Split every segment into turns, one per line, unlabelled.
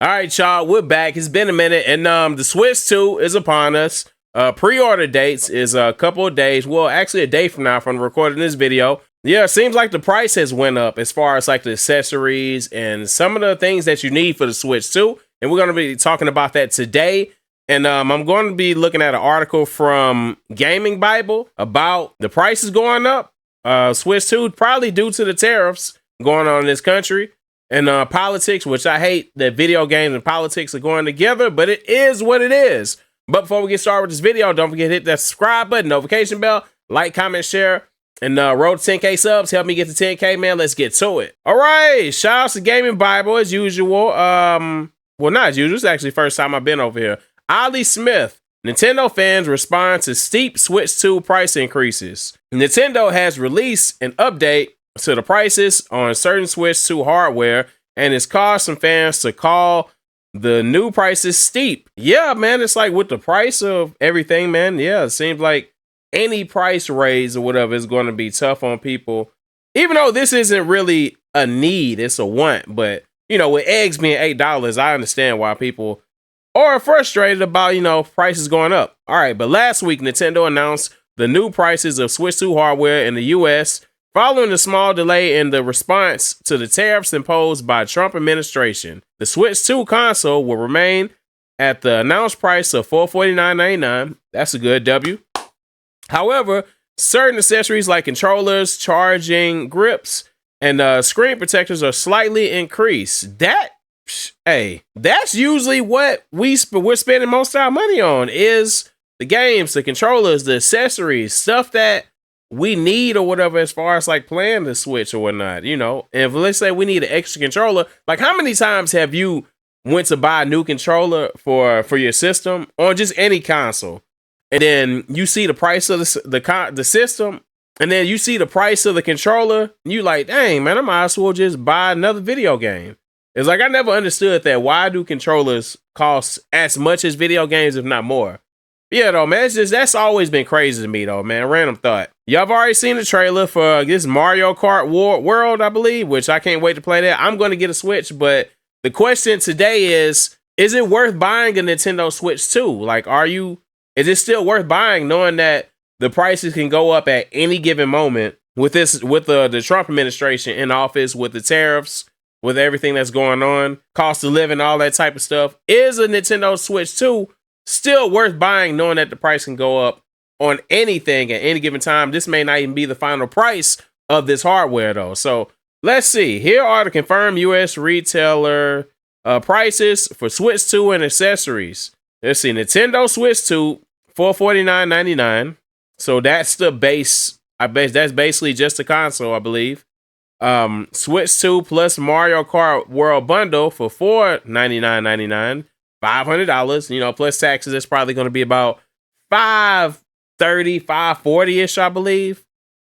All right, y'all, we're back. It's been a minute, and the Switch 2 is upon us. Pre-order dates is a couple of days. Well, actually, a day from now from recording this video. Yeah, it seems like the price has went up as far as like the accessories and some of the things that you need for the Switch 2. And we're going to be talking about that today. And I'm going to be looking at an article from Gaming Bible about the prices going up. Switch 2 probably due to the tariffs going on in this country. And politics, which I hate that video games and politics are going together, but it is what it is. But before we get started with this video, don't forget to hit that subscribe button, notification bell, like, comment, share, and road to 10K subs. Help me get to 10K, man. Let's get to it. All right, shout out to Gaming Bible as usual. Well, not as usual. It's actually the first time I've been over here. Ollie Smith. Nintendo fans respond to steep Switch 2 price increases. Nintendo has released an update to the prices on certain Switch 2 hardware, and it's caused some fans to call the new prices steep. Yeah, man, it's like with the price of everything, man. Yeah, it seems like any price raise or whatever is going to be tough on people, even though this isn't really a need, it's a want. But, you know, with eggs being $8, I understand why people are frustrated about, you know, prices going up. All right, but last week, Nintendo announced the new prices of Switch 2 hardware in the US, following a small delay in the response to the tariffs imposed by Trump administration. The Switch 2 console will remain at the announced price of $449.99. That's a good W. However, certain accessories like controllers, charging grips, and screen protectors are slightly increased. That's usually what we're spending most of our money on, is the games, the controllers, the accessories, stuff that we need or whatever as far as like playing the Switch or whatnot, you know. And if let's say we need an extra controller, like how many times have you went to buy a new controller for your system on just any console, and then you see the price of the system, and then you see the price of the controller, and you like, dang man, I might as well just buy another video game. It's like I never understood that. Why do controllers cost as much as video games, if not more? Yeah, though, man, that's always been crazy to me, though, man. Random thought. Y'all have already seen the trailer for this Mario Kart World, I believe, which I can't wait to play that. I'm going to get a Switch, but the question today is it worth buying a Nintendo Switch 2? Like, is it still worth buying knowing that the prices can go up at any given moment with the Trump administration in office, with the tariffs, with everything that's going on, cost of living, all that type of stuff? Is a Nintendo Switch 2 still worth buying knowing that the price can go up on anything at any given time? This may not even be the final price of this hardware, though. So let's see. Here are the confirmed US retailer prices for Switch 2 and accessories. Let's see. Nintendo Switch 2, $449.99. So that's the base. That's basically just the console, I believe. Switch 2 plus Mario Kart World Bundle for $499.99. $500, you know, plus taxes. It's probably going to be about $530, $540-ish, I believe.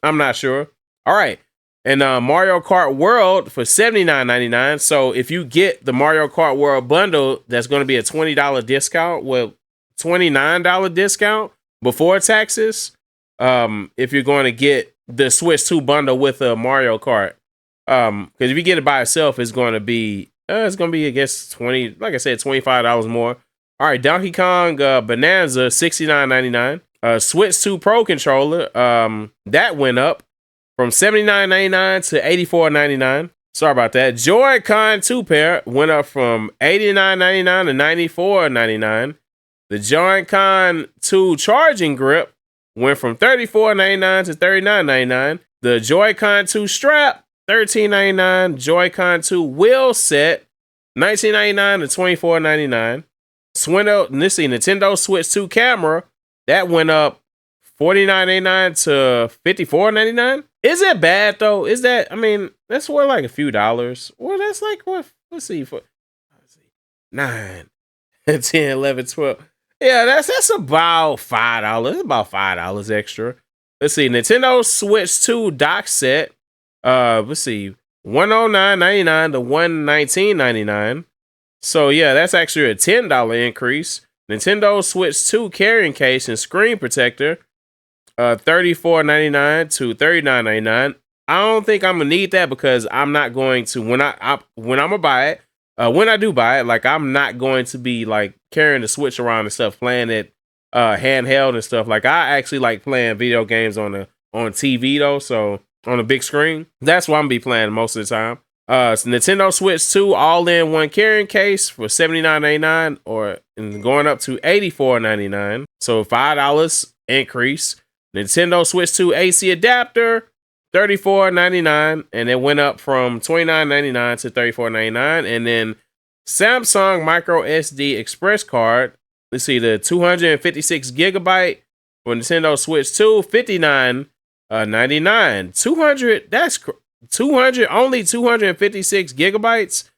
I'm not sure. All right. And Mario Kart World for $79.99. So if you get the Mario Kart World bundle, that's going to be a $20 discount. Well, $29 discount before taxes. If you're going to get the Switch 2 bundle with a Mario Kart. Because if you get it by itself, it's going to be, I guess, 20, like I said, $25 more. All right, Donkey Kong Bonanza, $69.99. Switch 2 Pro controller, that went up from $79.99 to $84.99. Sorry about that. Joy-Con 2 pair went up from $89.99 to $94.99. The Joy-Con 2 charging grip went from $34.99 to $39.99. The Joy-Con 2 strap, $13.99. Joy-Con 2 wheel set, $19.99 to $24.99. Nintendo Switch 2 camera, that went up $49.99 to $54.99. Is it bad though? Is that, I mean, that's worth like a few dollars. Well, that's like what? Let's see, 9, 10, 11, 12. Yeah, that's about $5. It's about $5 extra. Let's see, Nintendo Switch 2 dock set. Let's see, $109.99 to $119.99. So yeah, that's actually a $10 increase. Nintendo Switch 2 carrying case and screen protector, $34.99 to $39.99. I don't think I'm gonna need that because I'm not going to, when I'm gonna buy it, When I do buy it, like I'm not going to be like carrying the Switch around and stuff, playing it handheld and stuff. Like I actually like playing video games on TV though, so on a big screen. That's what I'm gonna be playing most of the time. So Nintendo Switch 2 all-in-one carrying case for $79.99 or going up to $84.99. So $5 increase. Nintendo Switch 2 AC adapter, $34.99, and it went up from $29.99 to $34.99. And then Samsung micro SD express card. Let's see, the 256 gigabyte for Nintendo Switch 2, $59.99. 200. That's 200. Only 256 gigabytes.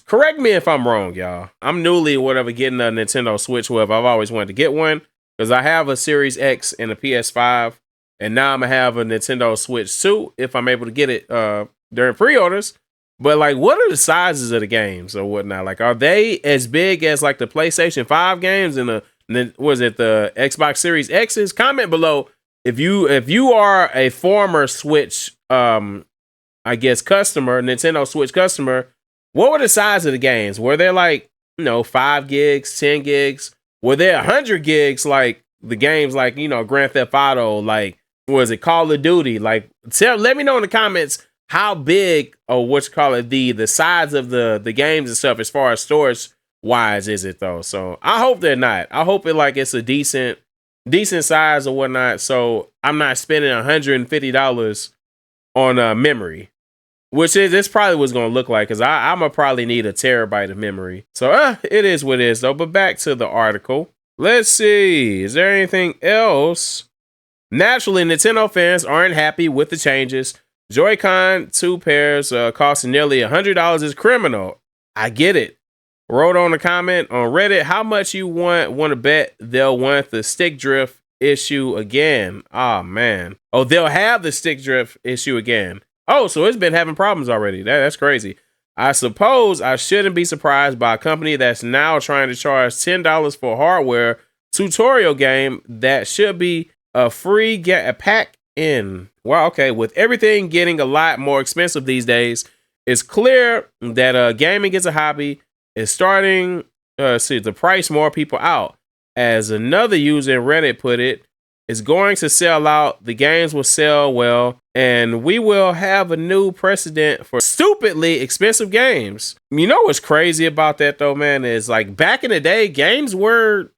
Correct me if I'm wrong, y'all. I'm newly whatever getting a Nintendo Switch. Whatever. I've always wanted to get one because I have a Series X and a PS5. And now I'm gonna have a Nintendo Switch 2 if I'm able to get it during pre-orders. But like, what are the sizes of the games or whatnot? Like, are they as big as like the PlayStation 5 games and the Xbox Series X's? Comment below if you are a former Switch I guess customer, Nintendo Switch customer. What were the size of the games? Were they like 5 gigs, 10 gigs? Were there 100 gigs like the games like Grand Theft Auto, like was it Call of Duty? Like, let me know in the comments how big or the size of the games and stuff as far as storage wise is it though. So I hope they're not. I hope it's a decent size or whatnot. So I'm not spending $150 on memory, which is this probably was gonna look like because I'm gonna probably need a terabyte of memory. So it is what it is though. But back to the article. Let's see. Is there anything else? Naturally, Nintendo fans aren't happy with the changes. Joy-Con 2 pairs costing nearly $100 is criminal. I get it. Wrote on a comment on Reddit, how much you want to bet they'll want the stick drift issue again? Oh, man. Oh, they'll have the stick drift issue again. Oh, so it's been having problems already. That's crazy. I suppose I shouldn't be surprised by a company that's now trying to charge $10 for a hardware tutorial game that should be a free get a pack in. Well, okay, with everything getting a lot more expensive these days, it's clear that gaming is a hobby. It's starting to price more people out. As another user in Reddit put it, it's going to sell out. The games will sell well, and we will have a new precedent for stupidly expensive games. You know what's crazy about that though, man, is like back in the day, games were.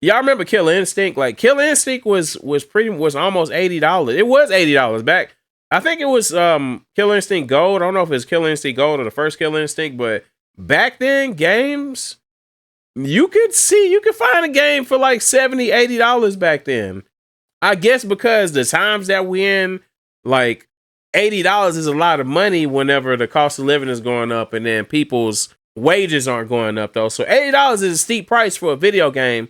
Y'all remember Killer Instinct? Like Killer Instinct was almost $80. It was $80 back. I think it was Killer Instinct Gold. I don't know if it's Killer Instinct Gold or the first Killer Instinct, but back then games you could find a game for like $70, $80 back then. I guess because the times that we're in, like $80 is a lot of money whenever the cost of living is going up and then people's wages aren't going up though. So $80 is a steep price for a video game.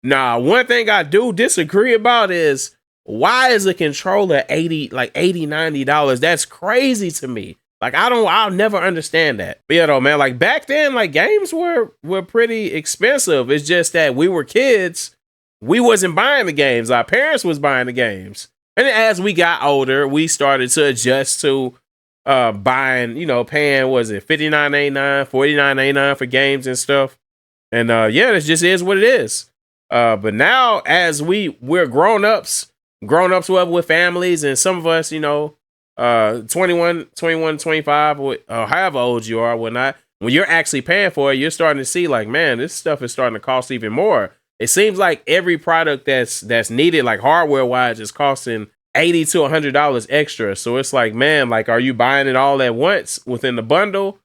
Nah, one thing I do disagree about is why is a controller $80, $90? That's crazy to me. Like I'll never understand that. But yeah, though, man, like back then, like games were pretty expensive. It's just that we were kids. We wasn't buying the games. Our parents was buying the games. And as we got older, we started to adjust to buying, paying, was it $59.89, $49.89 for games and stuff. And yeah, it just is what it is. But now as we're grown-ups with families, and some of us, 21, 25, or however old you are, whatnot, when you're actually paying for it, you're starting to see like, man, this stuff is starting to cost even more. It seems like every product that's needed, like hardware wise, is costing $80 to $100 extra. So it's like, man, like, are you buying it all at once within the bundle?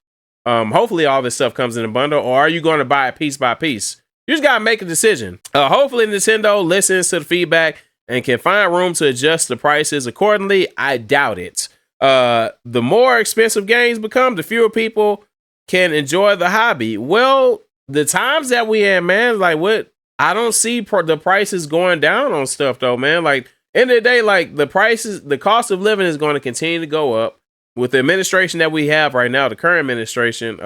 Hopefully all this stuff comes in a bundle, or are you going to buy it piece by piece? You just got to make a decision. Hopefully Nintendo listens to the feedback and can find room to adjust the prices accordingly. I doubt it. The more expensive games become, the fewer people can enjoy the hobby. Well, the times that we in, man, like what? I don't see the prices going down on stuff though, man. Like end of the day, like the cost of living is going to continue to go up. With the administration that we have right now, the current administration,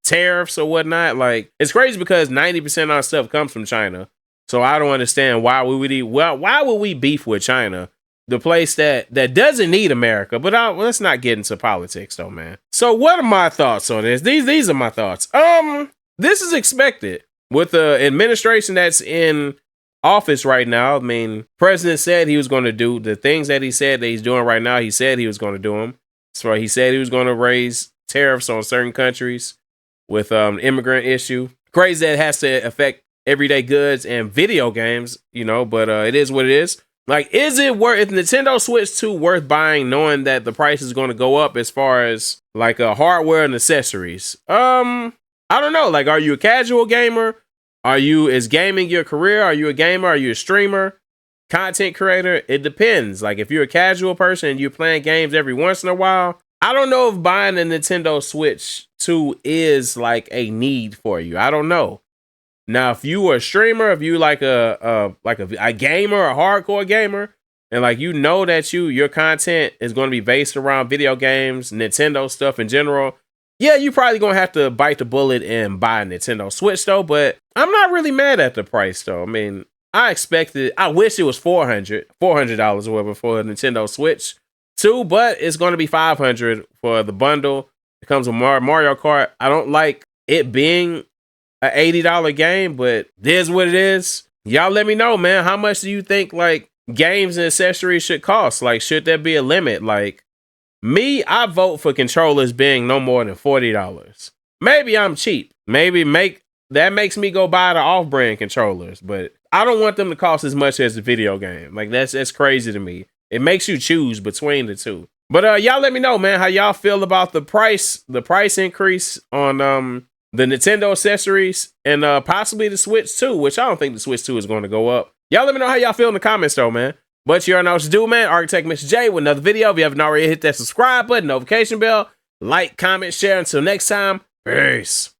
tariffs or whatnot, like it's crazy because 90% of our stuff comes from China. So I don't understand why would we beef with China? the place that doesn't need America. But let's not get into politics though, man. So what are my thoughts on this? These are my thoughts. This is expected with the administration that's in office right now. I mean, president said he was going to do the things that he said that he's doing right now. He said he was going to do them. So he said he was going to raise tariffs on certain countries with immigrant issue. Crazy that it has to affect everyday goods and video games, you know, but it is what it is. Like, is it worth, if Nintendo Switch 2 worth buying knowing that the price is going to go up as far as like hardware and accessories? I don't know. Like, are you a casual gamer? Is gaming your career? Are you a gamer? Are you a streamer? Content creator? It depends. Like, if you're a casual person and you're playing games every once in a while, I don't know if buying a Nintendo Switch 2 is like a need for you. I don't know. Now, if you are a streamer, if you like a gamer, a hardcore gamer, and like you know that your content is going to be based around video games, Nintendo stuff in general, yeah, you probably gonna have to bite the bullet and buy a Nintendo Switch though. But I'm not really mad at the price though. I mean, I wish it was $400 or whatever for a Nintendo Switch 2, but it's gonna be $500 for the bundle. It comes with Mario Kart. I don't like it being an $80 game, but it is what it is. Y'all let me know, man. How much do you think like games and accessories should cost? Like, should there be a limit? Like, me, I vote for controllers being no more than $40. Maybe I'm cheap. Maybe that makes me go buy the off-brand controllers, but I don't want them to cost as much as the video game. Like, that's crazy to me. It makes you choose between the two. But y'all let me know, man, how y'all feel about the price increase on the Nintendo accessories and possibly the Switch 2, which I don't think the Switch 2 is going to go up. Y'all let me know how y'all feel in the comments though, man. But you already know what to do, man. Architect Mr. J with another video. If you haven't already, hit that subscribe button, notification bell, like, comment, share. Until next time, peace.